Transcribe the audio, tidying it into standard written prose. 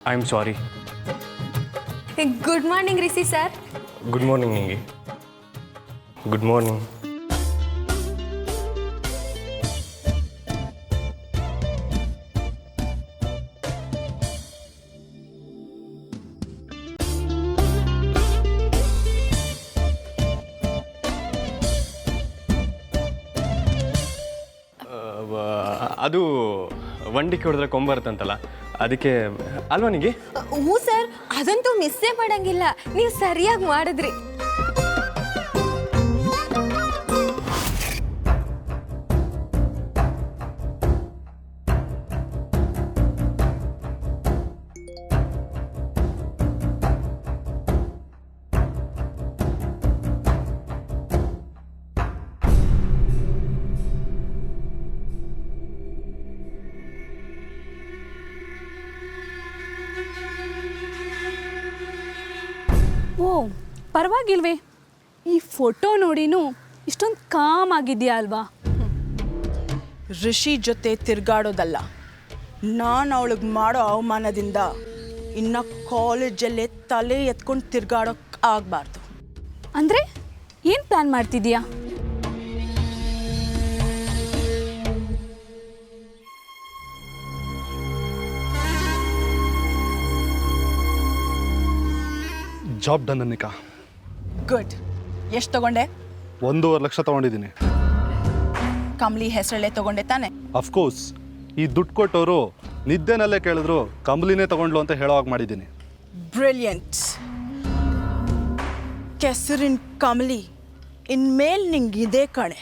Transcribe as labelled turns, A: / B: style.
A: I am sorry.
B: Good morning Rishi sir.
A: Good morning ನಿಂಗೆ. Good morning. ಅದು ವಂಡಿಕೆ ಹೊಡೆದ್ರೆ ಕೊಂಬರುತ್ತಂತಲ್ಲ, ಅದಕ್ಕೆ ಅಲ್ವಾ ನಿಂಗೆ?
B: ಹ್ಞೂ ಸರ್, ಅದಂತೂ ಮಿಸ್ಸೇ ಮಾಡಂಗಿಲ್ಲ. ನೀವು ಸರಿಯಾಗಿ ಮಾಡಿದ್ರಿ.
C: ಓ ಪರವಾಗಿಲ್ವೇ, ಈ ಫೋಟೋ ನೋಡಿನೂ ಇಷ್ಟೊಂದು ಕಾಮ್ ಆಗಿದೆಯಾ ಅಲ್ವಾ?
D: ಋಷಿ ಜೊತೆ ತಿರುಗಾಡೋದಲ್ಲ, ನಾನು ಅವಳಿಗೆ ಮಾಡೋ ಅವಮಾನದಿಂದ ಇನ್ನು ಕಾಲೇಜಲ್ಲೇ ತಲೆ ಎತ್ಕೊಂಡು ತಿರುಗಾಡೋಕ್ಕೆ ಆಗಬಾರ್ದು.
C: ಅಂದರೆ ಏನು ಪ್ಲ್ಯಾನ್ ಮಾಡ್ತಿದ್ದೀಯಾ?
E: ಜಾಬ್ ಡನ್ ಅನ್ನಿಕಾ.
D: ಗುಡ್. ಎಷ್ಟು ತಗೊಂಡೆ?
E: 1.5 ಲಕ್ಷ ತೊಗೊಂಡಿದ್ದೀನಿ.
D: ಕಮ್ಲಿ ಹೆಸರಲ್ಲೇ ತಗೊಂಡೆ ತಾನೆ?
E: ಅಫ್ಕೋರ್ಸ್, ಈ ದುಡ್ಡು ಕೊಟ್ಟವರು ನಿದ್ದೆನಲ್ಲೇ ಕೇಳಿದ್ರು ಕಂಬ್ಲಿನೇ ತಗೊಂಡ್ಲು ಅಂತ ಹೇಳೋ ಹಾಗೆ ಮಾಡಿದ್ದೀನಿ.
D: ಬ್ರಿಲಿಯಂಟ್. ಕೆಸರಿನ ಕಮಲಿ ಇನ್ಮೇಲೆ ನಿಂಗೆ ಇದೇ ಕಣೆ.